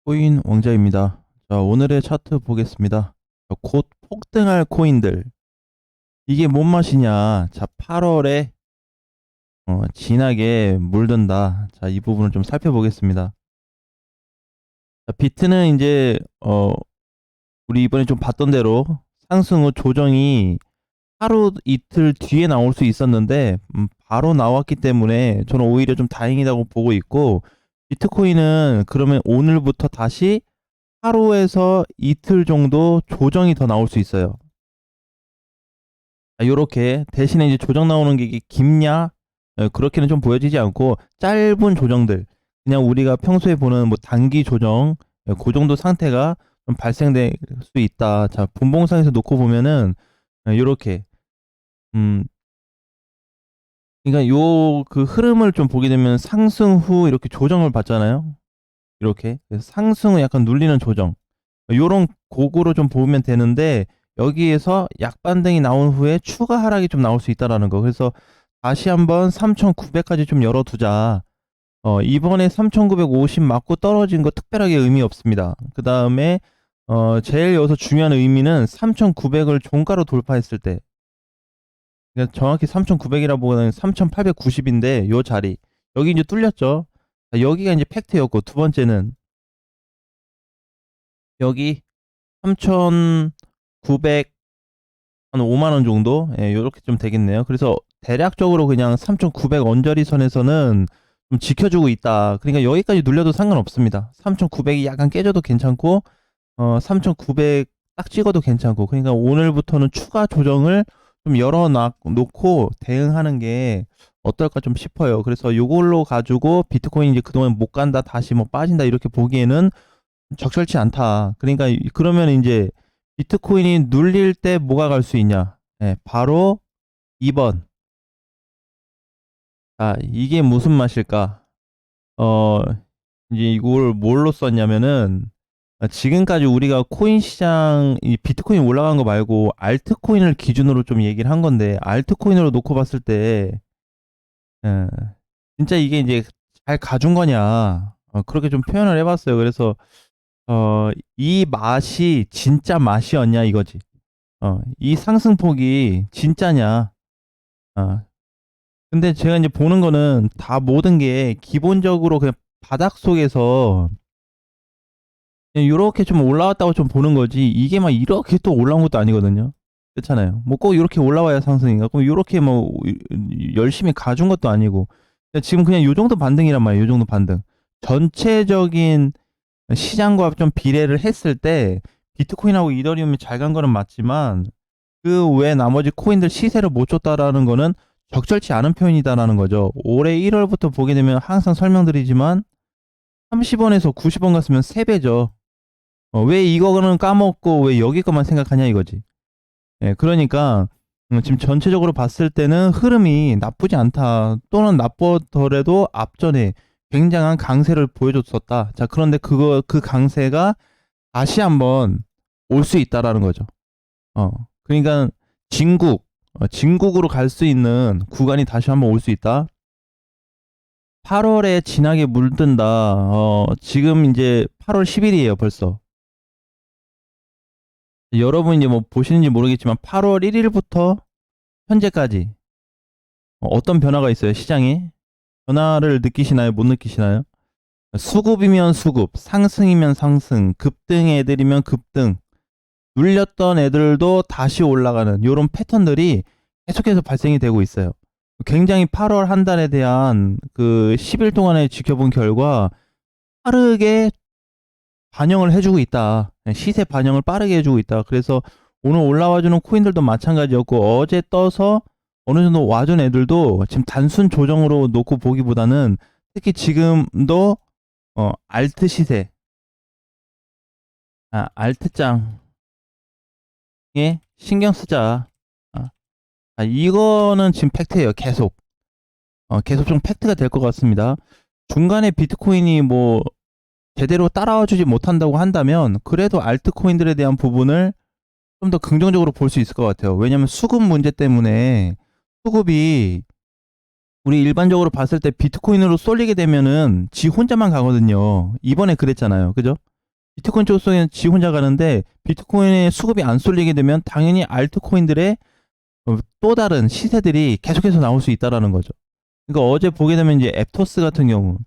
코인 왕자입니다. 자, 오늘의 차트 보겠습니다. 자, 곧 폭등할 코인들. 이게 뭔 맛이냐? 자, 8월에 진하게 물든다. 자, 이 부분을 좀 살펴보겠습니다. 자, 비트는 이제 우리 이번에 좀 봤던 대로 상승 후 조정이 하루 이틀 뒤에 나올 수 있었는데 바로 나왔기 때문에 저는 오히려 좀 다행이라고 보고 있고, 비트코인은 그러면 오늘부터 다시 하루에서 이틀 정도 조정이 더 나올 수 있어요. 요렇게 대신에 이제 조정 나오는 게 이게 깊냐? 그렇게는 좀 보여지지 않고 짧은 조정들, 그냥 우리가 평소에 보는 뭐 단기 조정, 그 정도 상태가 좀 발생될 수 있다. 자, 분봉상에서 놓고 보면은 요렇게 음 그러니까 요 그 흐름을 좀 보게 되면 상승 후 이렇게 조정을 받잖아요. 이렇게 그래서 상승을 약간 눌리는 조정, 요런 곡으로 좀 보면 되는데, 여기에서 약반등이 나온 후에 추가 하락이 좀 나올 수 있다라는 거. 그래서 다시 한번 3,900까지 좀 열어두자. 이번에 3,950 맞고 떨어진 거 특별하게 의미 없습니다. 그 다음에 제일 여기서 중요한 의미는 3,900을 종가로 돌파했을 때, 그러니까 정확히 3,900이라 보다는 3,890인데 요 자리, 여기 이제 뚫렸죠. 여기가 이제 팩트였고, 두 번째는 여기 3,900 한 5만 원 정도, 요렇게 좀 되겠네요. 그래서 대략적으로 그냥 3,900 언저리 선에서는 좀 지켜주고 있다. 그러니까 여기까지 눌려도 상관없습니다. 3,900이 약간 깨져도 괜찮고, 3,900 딱 찍어도 괜찮고. 그러니까 오늘부터는 추가 조정을 좀 놓고 대응하는 게 어떨까 좀 싶어요. 그래서 요걸로 가지고 비트코인 이제 그동안 못 간다, 다시 뭐 빠진다, 이렇게 보기에는 적절치 않다. 그러니까 그러면 이제 비트코인이 눌릴 때 뭐가 갈 수 있냐? 바로 2번. 아, 이게 무슨 맛일까? 어, 이제 이걸 뭘로 썼냐면은, 지금까지 우리가 코인 시장, 이 비트코인 올라간 거 말고 알트코인을 기준으로 좀 얘기를 한 건데, 알트코인으로 놓고 봤을 때, 예, 진짜 이게 이제 잘 가준 거냐? 그렇게 좀 표현을 해봤어요. 그래서, 이 맛이 진짜 맛이었냐 이거지. 이 상승폭이 진짜냐. 어, 근데 제가 이제 보는 거는 다 모든 게 기본적으로 그냥 바닥 속에서 그냥 요렇게 좀 올라왔다고 좀 보는 거지, 이게 막 이렇게 또 올라온 것도 아니거든요. 그렇잖아요. 뭐 꼭 이렇게 올라와야 상승인가? 그럼 요렇게 뭐 열심히 가준 것도 아니고, 지금 그냥 요 정도 반등이란 말이에요. 요 정도 반등. 전체적인 시장과 좀 비례를 했을 때 비트코인하고 이더리움이 잘 간 거는 맞지만, 그 외 나머지 코인들 시세를 못 줬다라는 거는 적절치 않은 표현이다라는 거죠. 올해 1월부터 보게 되면 항상 설명드리지만 30원에서 90원 갔으면 3배죠. 왜 이거는 까먹고 왜 여기 것만 생각하냐 이거지. 예, 그러니까 지금 전체적으로 봤을 때는 흐름이 나쁘지 않다. 또는 나쁘더라도 앞전에 굉장한 강세를 보여줬었다. 자, 그런데 그 강세가 다시 한번 올 수 있다라는 거죠. 그러니까 진국으로 갈 수 있는 구간이 다시 한번 올 수 있다. 8월에 진하게 물든다. 지금 이제 8월 10일이에요, 벌써. 여러분 이제 뭐 보시는지 모르겠지만 8월 1일부터 현재까지 어떤 변화가 있어요, 시장에? 변화를 느끼시나요? 못 느끼시나요? 수급이면 수급, 상승이면 상승, 급등 애들이면 급등, 눌렸던 애들도 다시 올라가는 이런 패턴들이 계속해서 발생이 되고 있어요. 굉장히 8월 한 달에 대한 그 10일 동안에 지켜본 결과 빠르게 반영을 해주고 있다. 시세 반영을 빠르게 해주고 있다. 그래서 오늘 올라와주는 코인들도 마찬가지였고, 어제 떠서 어느 정도 와준 애들도 지금 단순 조정으로 놓고 보기보다는 특히 지금도 알트 시세, 알트장에 신경 쓰자. 이거는 지금 팩트예요. 계속 좀 팩트가 될 것 같습니다. 중간에 비트코인이 뭐 제대로 따라와주지 못한다고 한다면 그래도 알트코인들에 대한 부분을 좀 더 긍정적으로 볼 수 있을 것 같아요. 왜냐면 수급 문제 때문에, 수급이 우리 일반적으로 봤을 때 비트코인으로 쏠리게 되면은 지 혼자만 가거든요. 이번에 그랬잖아요. 그죠? 비트코인 쪽에는 지 혼자 가는데 비트코인의 수급이 안 쏠리게 되면 당연히 알트코인들의 또 다른 시세들이 계속해서 나올 수 있다라는 거죠. 그러니까 어제 보게 되면 이제 앱토스 같은 경우,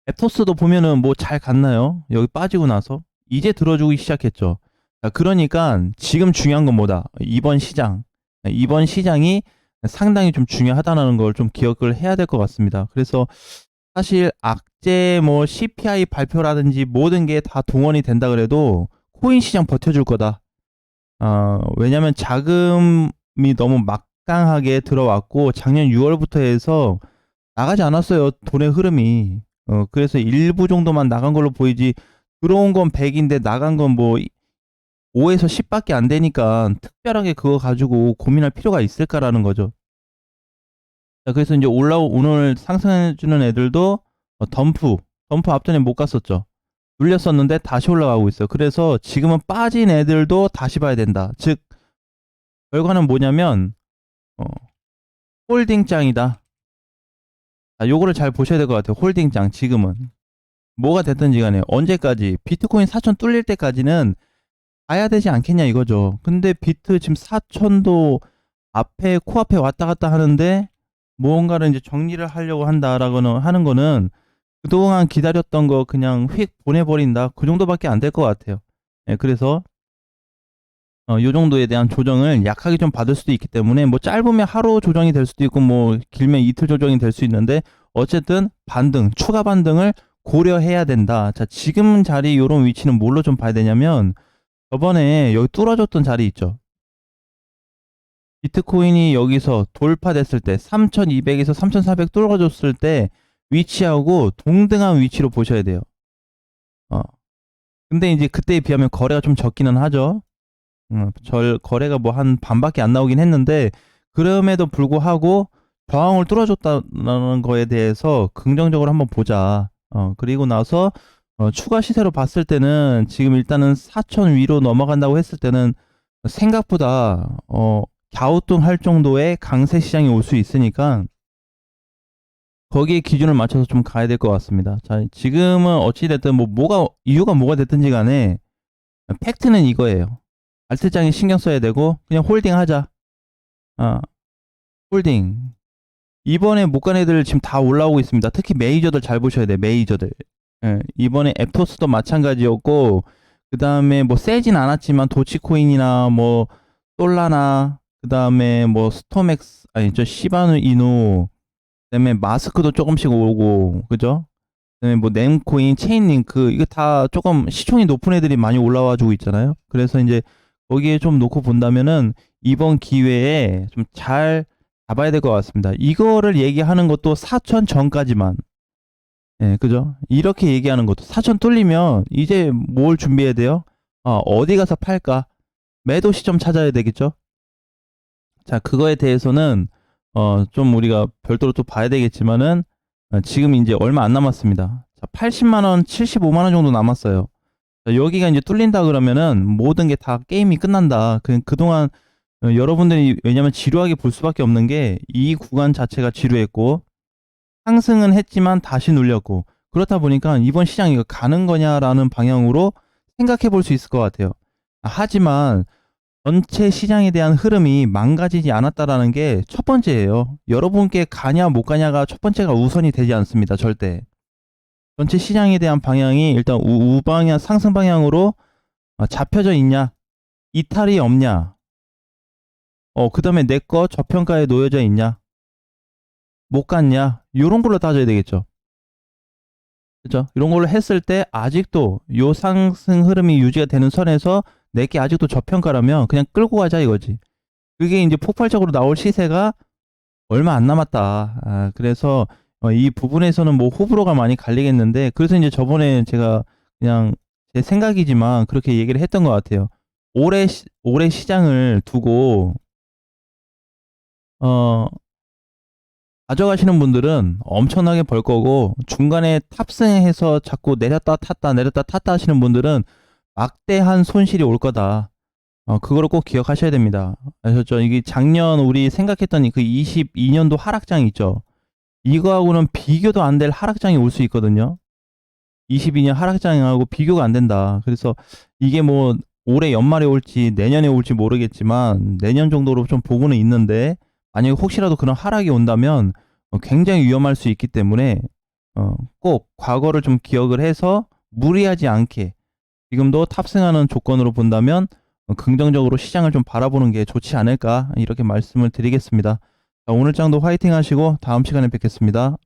앱토스도 보면은 뭐 잘 갔나요? 여기 빠지고 나서 이제 들어주기 시작했죠. 그러니까 지금 중요한 건 뭐다? 이번 시장이 상당히 좀 중요하다는 걸 좀 기억을 해야 될 것 같습니다. 그래서 사실 악재 뭐 CPI 발표라든지 모든 게 다 동원이 된다 그래도 코인 시장 버텨줄 거다. 왜냐면 자금이 너무 막강하게 들어왔고 작년 6월부터 해서 나가지 않았어요. 돈의 흐름이. 그래서 일부 정도만 나간 걸로 보이지 들어온 건 100인데 나간 건 뭐 5에서 10밖에 안 되니까 특별하게 그거 가지고 고민할 필요가 있을까라는 거죠. 자, 그래서 이제 오늘 상승해주는 애들도 덤프 앞전에 못 갔었죠. 눌렸었는데 다시 올라가고 있어요. 그래서 지금은 빠진 애들도 다시 봐야 된다. 즉 결과는 뭐냐면 어, 홀딩장이다. 자, 요거를 잘 보셔야 될 것 같아요. 홀딩장 지금은 뭐가 됐든지 간에 언제까지 비트코인 4천 뚫릴 때까지는 가야 되지 않겠냐 이거죠. 근데 비트 지금 4천도 앞에 코앞에 왔다 갔다 하는데 무언가를 이제 정리를 하려고 한다라고는 하는 거는 그동안 기다렸던 거 그냥 휙 보내버린다. 그 정도밖에 안 될 것 같아요. 예, 그래서 요 정도에 대한 조정을 약하게 좀 받을 수도 있기 때문에 뭐 짧으면 하루 조정이 될 수도 있고 뭐 길면 이틀 조정이 될 수 있는데 어쨌든 추가 반등을 고려해야 된다. 자, 지금 자리 요런 위치는 뭘로 좀 봐야 되냐면 저번에 여기 뚫어줬던 자리 있죠. 비트코인이 여기서 돌파됐을 때 3200에서 3400 뚫어줬을 때 위치하고 동등한 위치로 보셔야 돼요. 근데 이제 그때에 비하면 거래가 좀 적기는 하죠. 거래가 뭐 한 반밖에 안 나오긴 했는데 그럼에도 불구하고 저항을 뚫어줬다는 거에 대해서 긍정적으로 한번 보자. 그리고 나서 추가 시세로 봤을 때는 지금 일단은 4천 위로 넘어간다고 했을 때는 생각보다 갸우뚱할 정도의 강세 시장이 올 수 있으니까 거기에 기준을 맞춰서 좀 가야 될 것 같습니다. 자, 지금은 어찌됐든 이유가 뭐가 됐든지 간에 팩트는 이거예요. 알트장에 신경 써야 되고 그냥 홀딩 하자. 홀딩. 이번에 못 간 애들 지금 다 올라오고 있습니다. 특히 메이저들 잘 보셔야 돼요. 메이저들. 예, 이번에 앱토스도 마찬가지였고 그 다음에 뭐 세진 않았지만 도치코인이나 뭐 솔라나 그 다음에 뭐 스톰엑스 아니 저 시바누 이누 그다음에 마스크도 조금씩 오고 그죠? 그다음에 뭐 넴코인, 체인링크 이거 다 조금 시총이 높은 애들이 많이 올라와주고 있잖아요. 그래서 이제 거기에 좀 놓고 본다면은 이번 기회에 좀 잘 잡아야 될 것 같습니다. 이거를 얘기하는 것도 4천 전까지만. 예, 그죠? 이렇게 얘기하는 것도 4천 뚫리면 이제 뭘 준비해야 돼요? 어디 가서 팔까? 매도 시점 찾아야 되겠죠? 자, 그거에 대해서는 좀 우리가 별도로 또 봐야 되겠지만은 지금 이제 얼마 안 남았습니다. 자, 80만 원, 75만 원 정도 남았어요. 자, 여기가 이제 뚫린다 그러면은 모든 게 다 게임이 끝난다. 그동안 여러분들이 왜냐면 지루하게 볼 수밖에 없는 게 이 구간 자체가 지루했고 상승은 했지만 다시 눌렸고 그렇다 보니까 이번 시장이 이거 가는 거냐라는 방향으로 생각해 볼 수 있을 것 같아요. 하지만 전체 시장에 대한 흐름이 망가지지 않았다라는 게 첫 번째예요. 여러분께 가냐 못 가냐가 첫 번째가 우선이 되지 않습니다. 절대. 전체 시장에 대한 방향이 일단 우방향 상승 방향으로 잡혀져 있냐, 이탈이 없냐, 그다음에 내 거 저평가에 놓여져 있냐, 못 갔냐, 이런 걸로 따져야 되겠죠. 그죠? 이런 걸로 했을 때 아직도 요 상승 흐름이 유지가 되는 선에서 내게 아직도 저평가라면 그냥 끌고 가자 이거지. 그게 이제 폭발적으로 나올 시세가 얼마 안 남았다. 그래서 이 부분에서는 뭐 호불호가 많이 갈리겠는데 그래서 이제 저번에 제가 그냥 제 생각이지만 그렇게 얘기를 했던 것 같아요. 올해 시장을 두고 어 가져가시는 분들은 엄청나게 벌 거고 중간에 탑승해서 자꾸 내렸다 탔다 내렸다 탔다 하시는 분들은 막대한 손실이 올 거다. 그거를 꼭 기억하셔야 됩니다. 아셨죠? 이게 작년 우리 생각했던 그 22년도 하락장 있죠. 이거하고는 비교도 안 될 하락장이 올 수 있거든요. 22년 하락장하고 비교가 안 된다. 그래서 이게 뭐 올해 연말에 올지 내년에 올지 모르겠지만 내년 정도로 좀 보고는 있는데, 만약에 혹시라도 그런 하락이 온다면 굉장히 위험할 수 있기 때문에 꼭 과거를 좀 기억을 해서 무리하지 않게 지금도 탑승하는 조건으로 본다면 긍정적으로 시장을 좀 바라보는 게 좋지 않을까, 이렇게 말씀을 드리겠습니다. 자, 오늘 장도 화이팅 하시고 다음 시간에 뵙겠습니다.